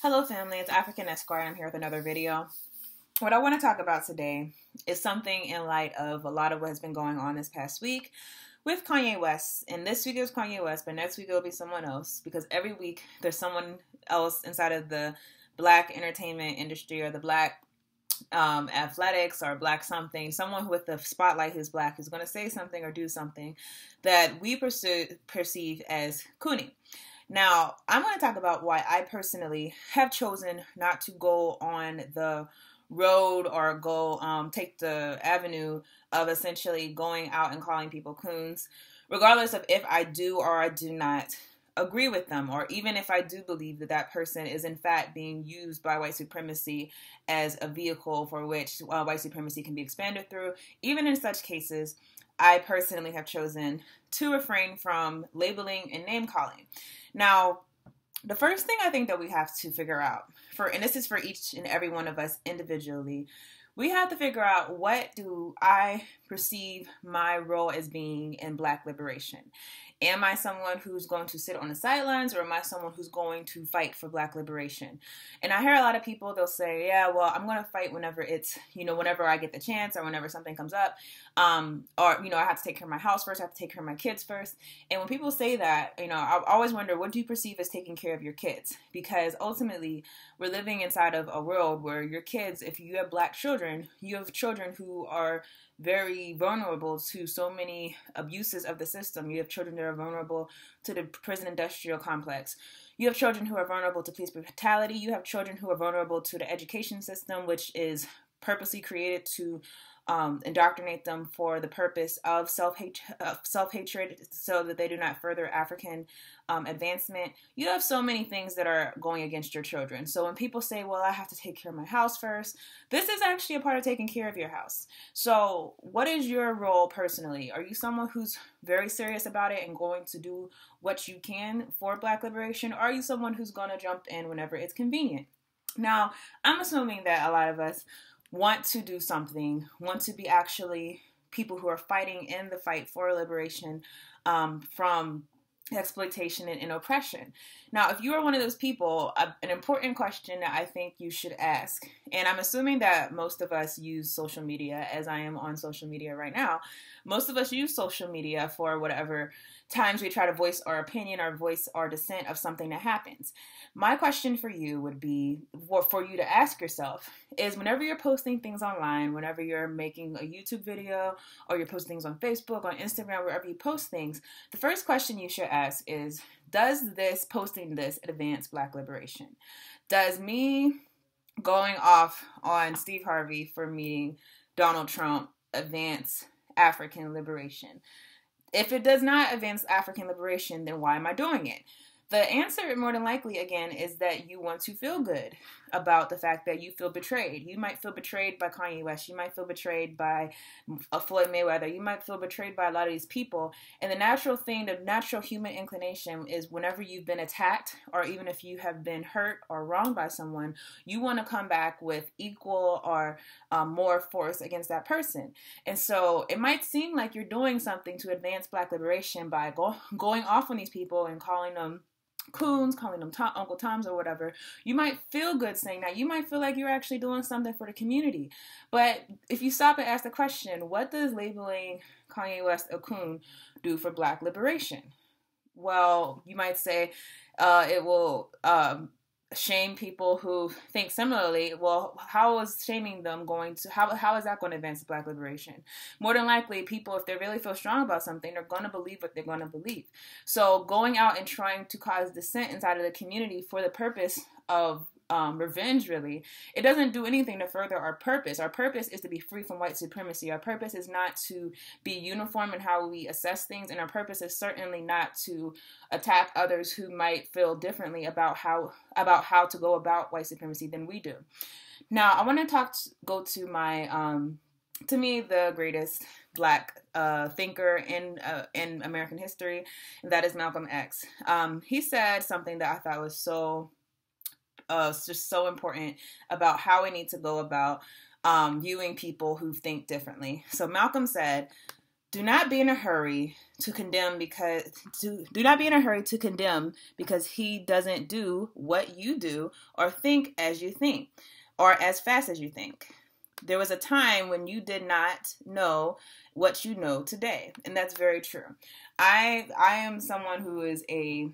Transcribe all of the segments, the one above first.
Hello family, it's African Esquire and I'm here with another video. What I want to talk about today is something in light of a lot of what has been going on this past week with Kanye West. And this week it was Kanye West, but next week it'll be someone else, because every week there's someone else inside of the black entertainment industry or the black athletics or black something, someone with the spotlight who's black who's going to say something or do something that we perceive as cooning. Now, I'm going to talk about why I personally have chosen not to go on the road or take the avenue of essentially going out and calling people coons, regardless of if I do or I do not agree with them, or even if I do believe that that person is in fact being used by white supremacy as a vehicle for which white supremacy can be expanded through. Even in such cases, I personally have chosen to refrain from labeling and name calling. Now, the first thing I think that we have to figure out, and this is for each and every one of us individually, we have to figure out, what do I perceive my role as being in black liberation? Am I someone who's going to sit on the sidelines, or am I someone who's going to fight for black liberation? And I hear a lot of people, they'll say, yeah, well, I'm going to fight whenever it's, whenever I get the chance or whenever something comes up, or, I have to take care of my house first, I have to take care of my kids first. And when people say that, I always wonder, what do you perceive as taking care of your kids? Because ultimately, we're living inside of a world where your kids, if you have black children, you have children who are very vulnerable to so many abuses of the system. You have children that are vulnerable to the prison industrial complex. You have children who are vulnerable to police brutality. You have children who are vulnerable to the education system, which is purposely created to indoctrinate them for the purpose of self-hatred so that they do not further African advancement. You have so many things that are going against your children. So when people say, well, I have to take care of my house first, this is actually a part of taking care of your house. So what is your role personally? Are you someone who's very serious about it and going to do what you can for black liberation? Or are you someone who's going to jump in whenever it's convenient? Now, I'm assuming that a lot of us want to do something, want to be actually people who are fighting in the fight for liberation from exploitation and oppression. Now, if you are one of those people, an important question that I think you should ask, and I'm assuming that most of us use social media, as I am on social media right now, most of us use social media for whatever times we try to voice our opinion or voice our dissent of something that happens. My question for you would be, for you to ask yourself, is whenever you're posting things online, whenever you're making a YouTube video, or you're posting things on Facebook, on Instagram, wherever you post things, the first question you should ask is, does posting this advance black liberation? Does me going off on Steve Harvey for meeting Donald Trump advance African liberation? If it does not advance African liberation, then why am I doing it? The answer, more than likely, again, is that you want to feel good about the fact that you feel betrayed. You might feel betrayed by Kanye West. You might feel betrayed by Floyd Mayweather. You might feel betrayed by a lot of these people. And the natural thing, the natural human inclination is, whenever you've been attacked, or even if you have been hurt or wronged by someone, you want to come back with equal or more force against that person. And so it might seem like you're doing something to advance black liberation by going off on these people and calling them Coons, calling them Uncle Toms or whatever. You might feel good saying that. You might feel like you're actually doing something for the community. But if you stop and ask the question, what does labeling Kanye West a coon do for black liberation? Well, you might say it will shame people who think similarly. Well, how is shaming them going to, how is that going to advance black liberation? More than likely, people, if they really feel strong about something, they're going to believe what they're going to believe. So going out and trying to cause dissent inside of the community for the purpose of revenge, really, it doesn't do anything to further our purpose. Our purpose is to be free from white supremacy. Our purpose is not to be uniform in how we assess things, and our purpose is certainly not to attack others who might feel differently about how to go about white supremacy than we do. Now, I want to go to my to me, the greatest black thinker in American history, and that is Malcolm X. He said something that I thought was just so important about how we need to go about viewing people who think differently. So Malcolm said, do not be in a hurry to condemn do not be in a hurry to condemn because he doesn't do what you do or think as you think or as fast as you think. There was a time when you did not know what you know today, and that's very true. I am someone who is a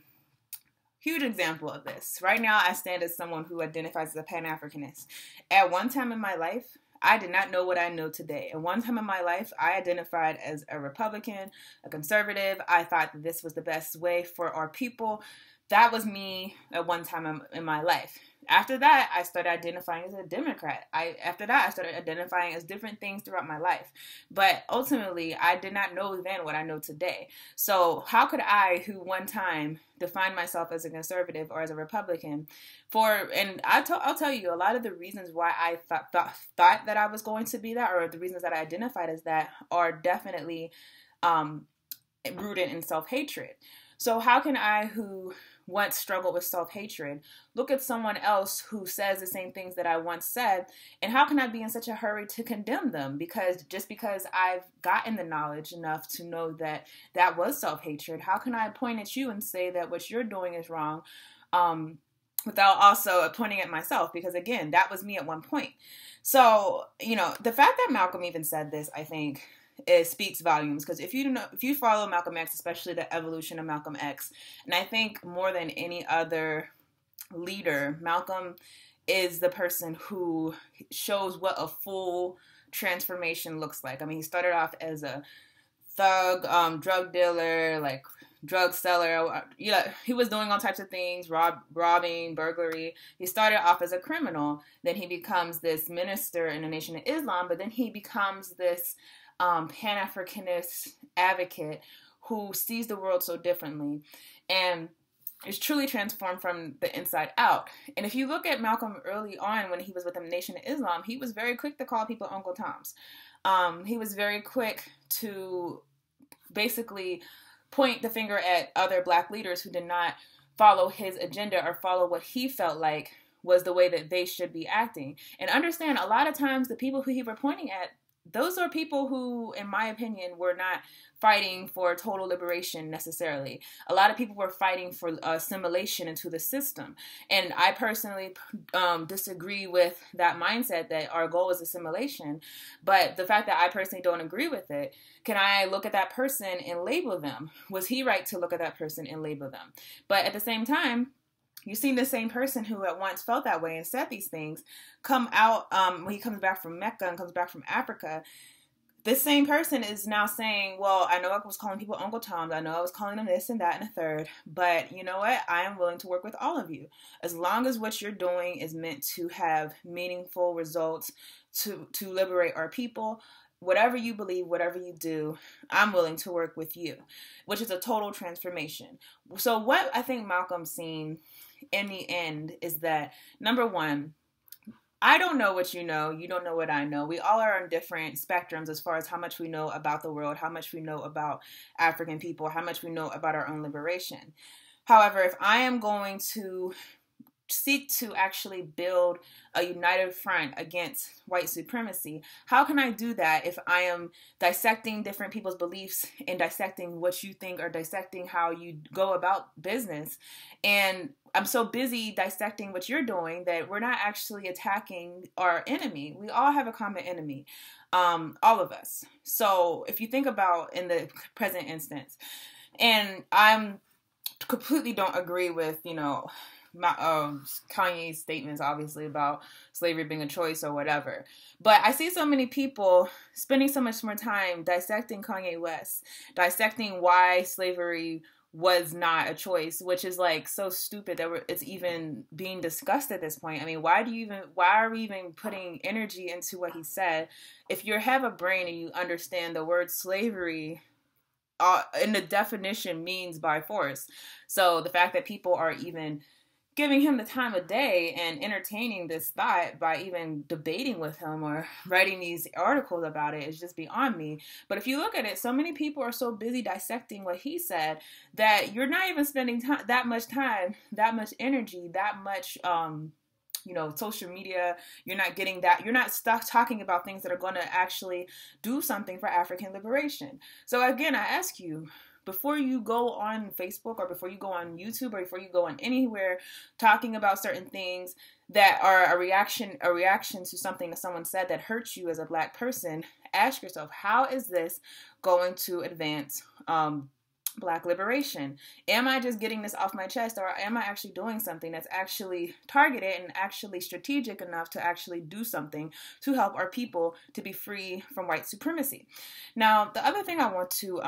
huge example of this. Right now, I stand as someone who identifies as a Pan-Africanist. At one time in my life, I did not know what I know today. At one time in my life, I identified as a Republican, a conservative. I thought that this was the best way for our people. That was me at one time in my life. After that, I started identifying as a Democrat. After that, I started identifying as different things throughout my life. But ultimately, I did not know then what I know today. So how could I, who one time defined myself as a conservative or as a Republican, I'll tell you, a lot of the reasons why I thought that I was going to be that, or the reasons that I identified as that, are definitely rooted in self-hatred. So how can I, who once struggled with self-hatred, look at someone else who says the same things that I once said, and how can I be in such a hurry to condemn them? Because I've gotten the knowledge enough to know that that was self-hatred, how can I point at you and say that what you're doing is wrong, without also pointing at myself? Because again, that was me at one point. So, the fact that Malcolm even said this, I think, it speaks volumes, because if you follow Malcolm X, especially the evolution of Malcolm X, and I think more than any other leader, Malcolm is the person who shows what a full transformation looks like. I mean, he started off as a thug, drug dealer, like drug seller. He was doing all types of things, robbing, burglary. He started off as a criminal. Then he becomes this minister in the Nation of Islam, but then he becomes this Pan-Africanist advocate who sees the world so differently and is truly transformed from the inside out. And if you look at Malcolm early on when he was with the Nation of Islam, he was very quick to call people Uncle Toms. He was very quick to basically point the finger at other Black leaders who did not follow his agenda or follow what he felt like was the way that they should be acting. And understand, a lot of times the people who he was pointing at, those are people who, in my opinion, were not fighting for total liberation necessarily. A lot of people were fighting for assimilation into the system. And I personally disagree with that mindset that our goal is assimilation. But the fact that I personally don't agree with it, can I look at that person and label them? Was he right to look at that person and label them? But at the same time, you've seen the same person who at once felt that way and said these things come out when he comes back from Mecca and comes back from Africa. This same person is now saying, well, I know I was calling people Uncle Toms. I know I was calling them this and that and a third. But you know what? I am willing to work with all of you. As long as what you're doing is meant to have meaningful results to liberate our people, whatever you believe, whatever you do, I'm willing to work with you, which is a total transformation. So what I think Malcolm's seen in the end is that, number one, I don't know what you know. You don't know what I know. We all are on different spectrums as far as how much we know about the world, how much we know about African people, how much we know about our own liberation. However, if I am going to seek to actually build a united front against white supremacy, how can I do that if I am dissecting different people's beliefs and dissecting what you think or dissecting how you go about business? And I'm so busy dissecting what you're doing that we're not actually attacking our enemy. We all have a common enemy, all of us. So if you think about in the present instance, and I'm completely don't agree with, Kanye's statements, obviously, about slavery being a choice or whatever. But I see so many people spending so much more time dissecting Kanye West, dissecting why slavery was not a choice, which is like so stupid that it's even being discussed at this point. I mean, why are we even putting energy into what he said? If you have a brain and you understand the word slavery in the definition means by force. So the fact that people are even giving him the time of day and entertaining this thought by even debating with him or writing these articles about it is just beyond me. But if you look at it, so many people are so busy dissecting what he said that you're not even spending that much time, that much energy, that much social media. You're not getting that. You're not stuck talking about things that are going to actually do something for African liberation. So again, I ask you, before you go on Facebook or before you go on YouTube or before you go on anywhere talking about certain things that are a reaction to something that someone said that hurts you as a Black person, ask yourself, how is this going to advance Black liberation? Am I just getting this off my chest, or am I actually doing something that's actually targeted and actually strategic enough to actually do something to help our people to be free from white supremacy? Now, the other thing I want to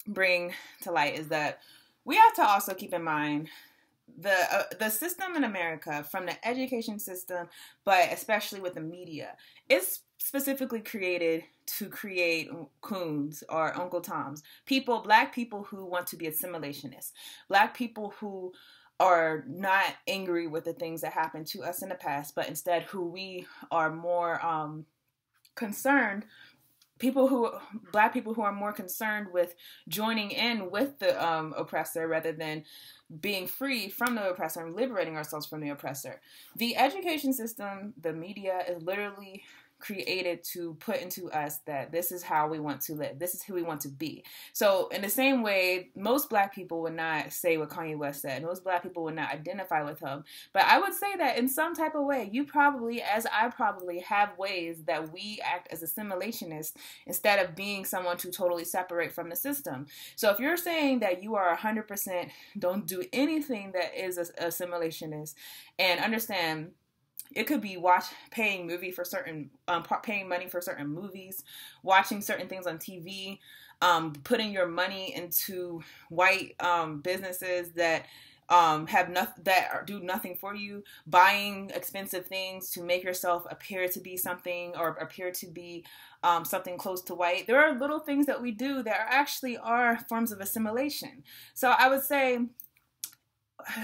bring to light is that we have to also keep in mind the system in America, from the education system, but especially with the media, is specifically created to create Coons or Uncle Toms, Black people who want to be assimilationists, Black people who are not angry with the things that happened to us in the past, but instead who we are more concerned. Black people who are more concerned with joining in with the oppressor rather than being free from the oppressor and liberating ourselves from the oppressor. The education system, the media, is literally created to put into us that this is how we want to live. This is who we want to be. So in the same way, most Black people would not say what Kanye West said. Most Black people would not identify with him. But I would say that in some type of way, you probably, as I probably, have ways that we act as assimilationists instead of being someone to totally separate from the system. So if you're saying that you are 100% don't do anything that is assimilationist, and understand, it could be paying money for certain movies, watching certain things on TV, putting your money into white businesses that do nothing for you, buying expensive things to make yourself appear to be something, or appear to be something close to white. There are little things that we do that are forms of assimilation. So I would say,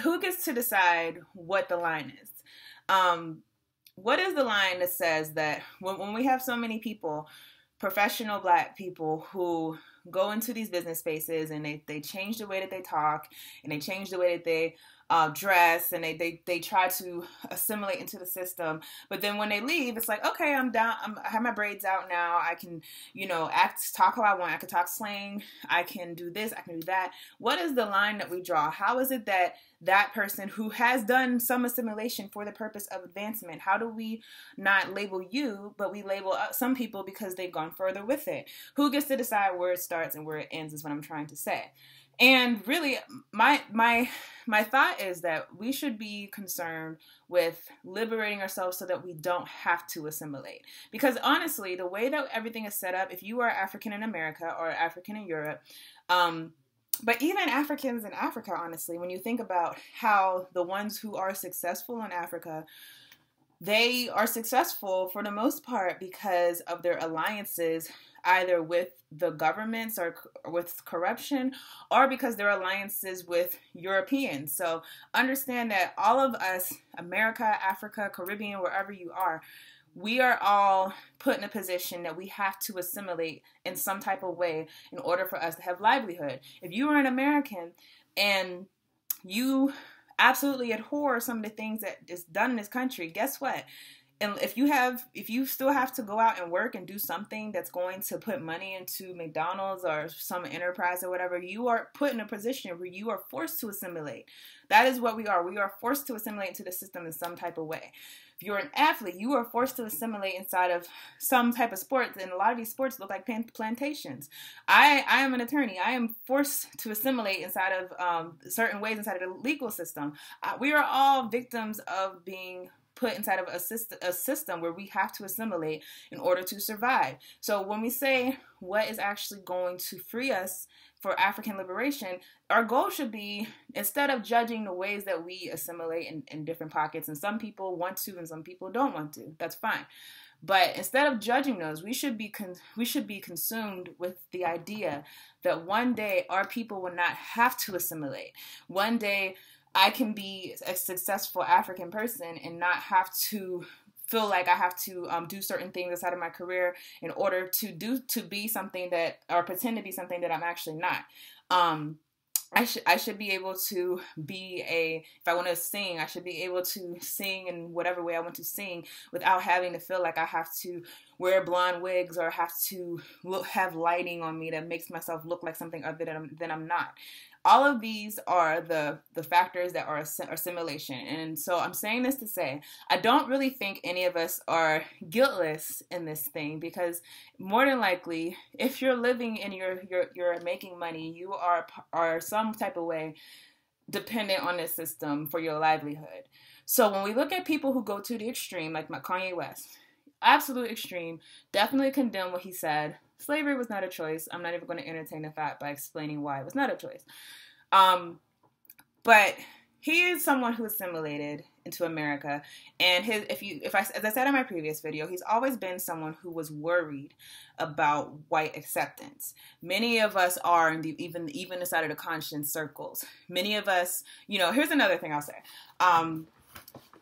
who gets to decide what the line is? What is the line that says that when we have so many people, professional Black people, who go into these business spaces and they change the way that they talk, and they change the way that they dress, and they try to assimilate into the system, but then when they leave, it's like, okay, I'm down, I have my braids out now, I can, talk how I want, I can talk slang, I can do this, I can do that. What is the line that we draw? How is it that that person who has done some assimilation for the purpose of advancement, how do we not label you, but we label some people because they've gone further with it? Who gets to decide where it starts and where it ends is what I'm trying to say. And really, my thought is that we should be concerned with liberating ourselves so that we don't have to assimilate. Because honestly, the way that everything is set up, if you are African in America or African in Europe, but even Africans in Africa, honestly, when you think about how the ones who are successful in Africa, they are successful for the most part because of their alliances, either with the governments or with corruption, or because their alliances with Europeans. So understand that all of us, America, Africa, Caribbean, wherever you are, we are all put in a position that we have to assimilate in some type of way in order for us to have livelihood. If you are an American and you absolutely abhor some of the things that is done in this country, guess what? And if you still have to go out and work and do something that's going to put money into McDonald's or some enterprise or whatever, you are put in a position where you are forced to assimilate. That is what we are. We are forced to assimilate into the system in some type of way. If you're an athlete, you are forced to assimilate inside of some type of sport, and a lot of these sports look like plantations. I am an attorney. I am forced to assimilate inside of certain ways inside of the legal system. We are all victims of being put inside of a system where we have to assimilate in order to survive. So when we say what is actually going to free us for African liberation, our goal should be, instead of judging the ways that we assimilate in different pockets, and some people want to and some people don't want to, that's fine. But instead of judging those, we should be consumed with the idea that one day our people will not have to assimilate. One day I can be a successful African person and not have to feel like I have to do certain things outside of my career in order to be something that, or pretend to be something that I'm actually not. I should be able to be if I want to sing, I should be able to sing in whatever way I want to sing without having to feel like I have to wear blonde wigs or have to have lighting on me that makes myself look like something other than I'm not. All of these are the factors that are assimilation. And so I'm saying this to say, I don't really think any of us are guiltless in this thing, because more than likely, if you're living and you're making money, you are some type of way dependent on this system for your livelihood. So when we look at people who go to the extreme, like Kanye West, absolute extreme, definitely condemn what he said. Slavery was not a choice. I'm not even going to entertain the fact by explaining why it was not a choice. But he is someone who assimilated into America, and as I said in my previous video, he's always been someone who was worried about white acceptance. Many of us are in even inside of the conscience circles. Many of us, here's another thing I'll say.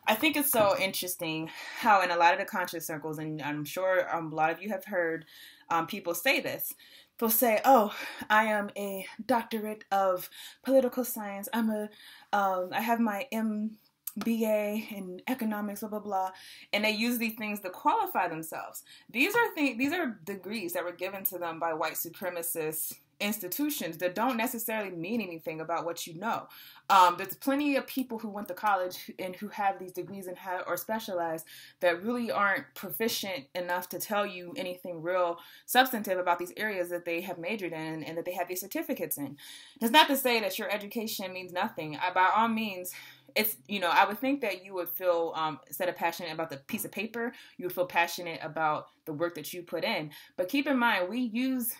I think it's so interesting how in a lot of the conscious circles, and I'm sure a lot of you have heard people say this. They'll say, "Oh, I am a doctorate of political science. I have my MBA in economics, blah blah blah," and they use these things to qualify themselves. These are degrees that were given to them by white supremacist institutions that don't necessarily mean anything about what you know. There's plenty of people who went to college and who have these degrees and or specialize that really aren't proficient enough to tell you anything real substantive about these areas that they have majored in and that they have these certificates in. It's not to say that your education means nothing. By all means, it's, I would think that you would feel, instead of passionate about the piece of paper, you would feel passionate about the work that you put in. But keep in mind, we use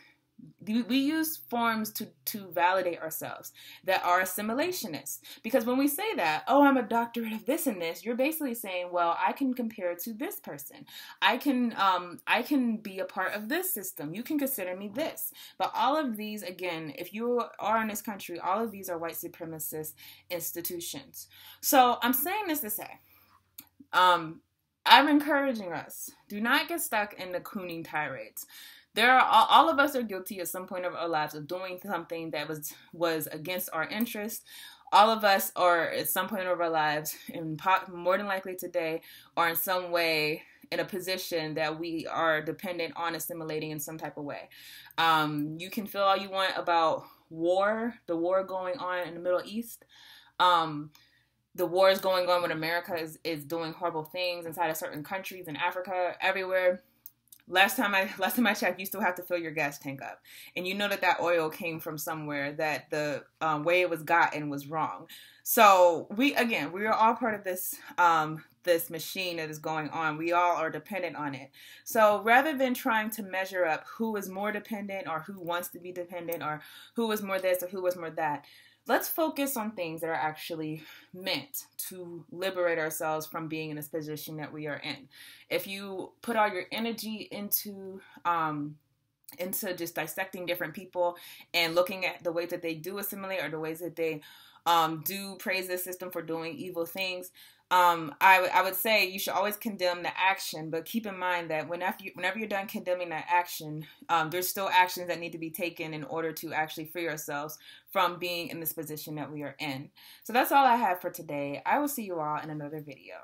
forms to validate ourselves that are assimilationists. Because when we say that, "Oh, I'm a doctorate of this and this," you're basically saying, well, I can compare to this person. I can be a part of this system. You can consider me this. But all of these, again, if you are in this country, all of these are white supremacist institutions. So I'm saying this to say, I'm encouraging us, do not get stuck in the cooning tirades. All of us are guilty at some point of our lives of doing something that was against our interests. All of us are at some point of our lives, and more than likely today, are in some way in a position that we are dependent on assimilating in some type of way. You can feel all you want about the war going on in the Middle East. The war is going on when America is doing horrible things inside of certain countries in Africa, everywhere. Last time I checked, you still have to fill your gas tank up. And you know that oil came from somewhere that the way it was gotten was wrong. So we are all part of this this machine that is going on. We all are dependent on it. So rather than trying to measure up who is more dependent or who wants to be dependent or who is more this or who is more that, let's focus on things that are actually meant to liberate ourselves from being in this position that we are in. If you put all your energy into just dissecting different people and looking at the ways that they do assimilate or the ways that they do praise the system for doing evil things, I would say you should always condemn the action, but keep in mind that whenever you're done condemning that action, there's still actions that need to be taken in order to actually free ourselves from being in this position that we are in. So that's all I have for today. I will see you all in another video.